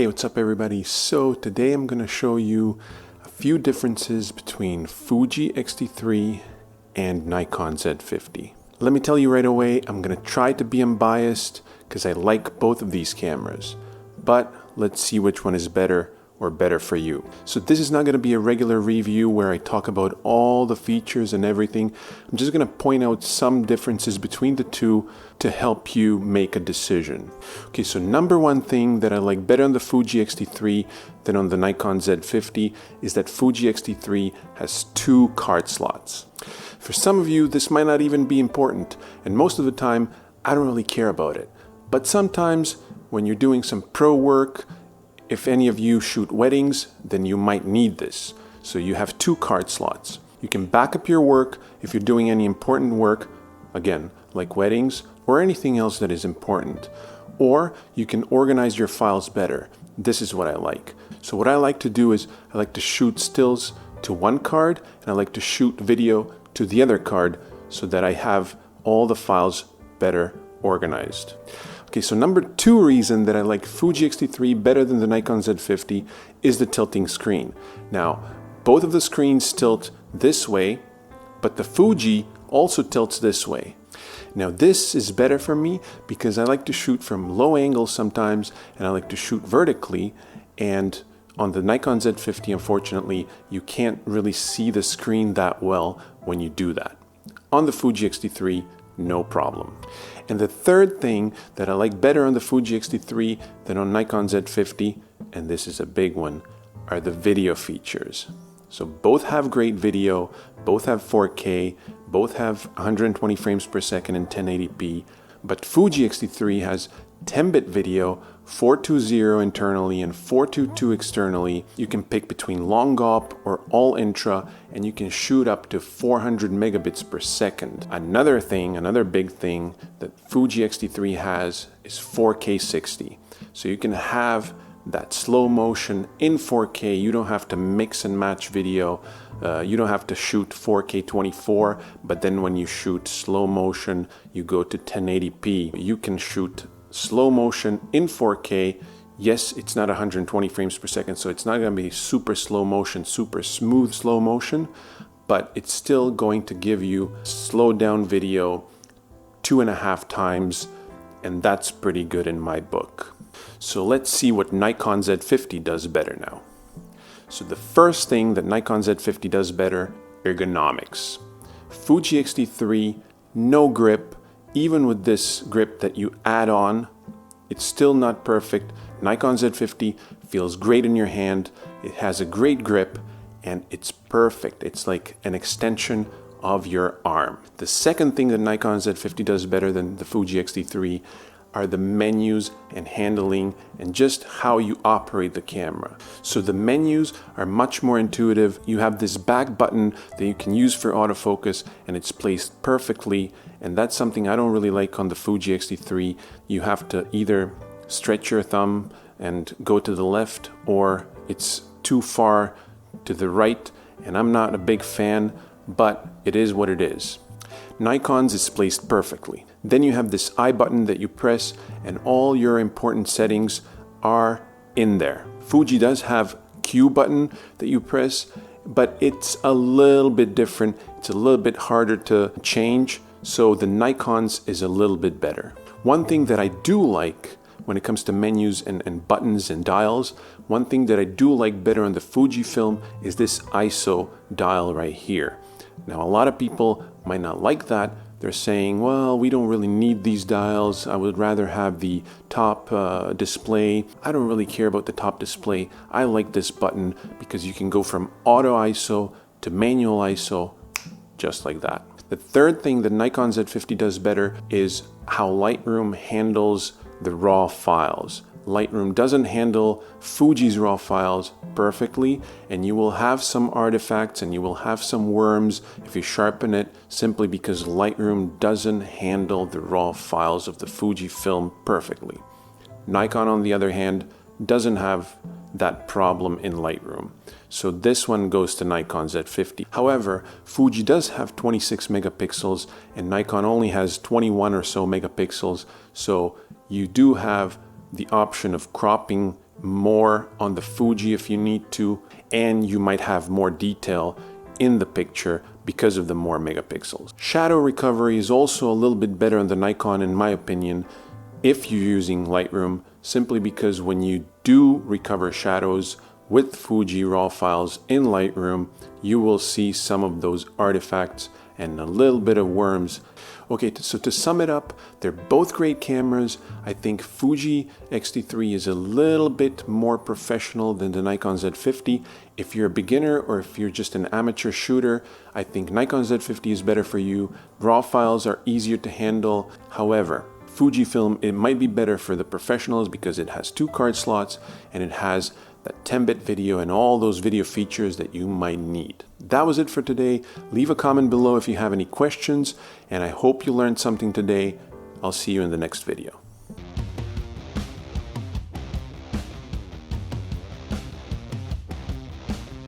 Hey, what's up everybody? So today I'm going to show you a few differences between Fuji X-T3 and Nikon Z50. Let me tell you right away, I'm going to try to be unbiased because I like both of these cameras. But let's see which one is better or better for you. So this is not going to be a regular review where I talk about all the features and everything. I'm just going to point out some differences between the two to help you make a decision. Okay, so number one thing that I like better on the Fuji X-T3 than on the Nikon Z50 is that Fuji X-T3 has 2 card slots. For some of you, this might not even be important, and most of the time, I don't really care about it. But sometimes, when you're doing some pro work, if any of you shoot weddings, then you might need this. So you have 2 card slots. You can back up your work if you're doing any important work, again, like weddings or anything else that is important. Or you can organize your files better. This is what I like. So what I like to do is I like to shoot stills to one card and I like to shoot video to the other card so that I have all the files better organized. Okay, so number 2 reason that I like Fuji X-T3 better than the Nikon Z50 is the tilting screen. Now, both of the screens tilt this way, but the Fuji also tilts this way. Now this is better for me because I like to shoot from low angles sometimes and I like to shoot vertically, and on the Nikon Z50 unfortunately you can't really see the screen that well when you do that. On the Fuji X-T3, no problem. And the third thing that I like better on the Fuji X-T3 than on Nikon Z50, and this is a big one, are the video features. So both have great video, both have 4K, both have 120 frames per second in 1080p, but Fuji X-T3 has 10-bit video, 420 internally and 422 externally. You can pick between long GOP or all intra, and you can shoot up to 400 megabits per second. Another big thing that Fuji X-T3 has is 4K 60. So you can have that slow motion in 4K. You don't have to mix and match video. You don't have to shoot 4K 24, but then when you shoot slow motion, you go to 1080p. You can shoot slow motion in 4K. Yes, it's not 120 frames per second, so it's not going to be super slow motion, super smooth slow motion, but it's still going to give you slowed down video 2.5 times, and that's pretty good in my book. So let's see what Nikon Z50 does better now. So the first thing that Nikon Z50 does better, ergonomics. Fuji X-T3, no grip. Even with this grip that you add on, it's still not perfect. Nikon Z50 feels great in your hand. It has a great grip and it's perfect. It's like an extension of your arm. The second thing that Nikon Z50 does better than the Fuji X-T3 are the menus and handling and just how you operate the camera. So the menus are much more intuitive. You have this back button that you can use for autofocus and it's placed perfectly, and that's something I don't really like on the Fuji X-T3. You have to either stretch your thumb and go to the left, or it's too far to the right, and I'm not a big fan, but it is what it is. Nikon's is placed perfectly. Then you have this I button that you press and all your important settings are in there. Fuji does have Q button that you press, but it's a little bit different. It's a little bit harder to change, so the Nikon's is a little bit better. One thing that I do like when it comes to menus and buttons and dials, one thing that I do like better on the Fujifilm is this ISO dial right here. Now a lot of people might not like that. They're saying, well, we don't really need these dials. I would rather have the top display. I don't really care about the top display. I like this button because you can go from auto ISO to manual ISO just like that. The third thing that Nikon Z50 does better is how Lightroom handles the raw files. Lightroom doesn't handle Fuji's raw files perfectly, and you will have some artifacts and you will have some worms if you sharpen it, simply because Lightroom doesn't handle the raw files of the Fujifilm perfectly. Nikon, on the other hand, doesn't have that problem in Lightroom. So this one goes to Nikon Z50. However, Fuji does have 26 megapixels and Nikon only has 21 or so megapixels, so you do have the option of cropping more on the Fuji if you need to, and you might have more detail in the picture because of the more megapixels. Shadow recovery is also a little bit better on the Nikon in my opinion if you're using Lightroom, simply because when you do recover shadows with Fuji RAW files in Lightroom, you will see some of those artifacts and a little bit of worms. Okay, so to sum it up, they're both great cameras. I think Fuji X-T3 is a little bit more professional than the Nikon Z50. If you're a beginner or if you're just an amateur shooter, I think Nikon Z50 is better for you. RAW files are easier to handle. However, Fujifilm, it might be better for the professionals because it has 2 card slots and it has that 10-bit video and all those video features that you might need. That was it for today. Leave a comment below if you have any questions, and I hope you learned something today. I'll see you in the next video.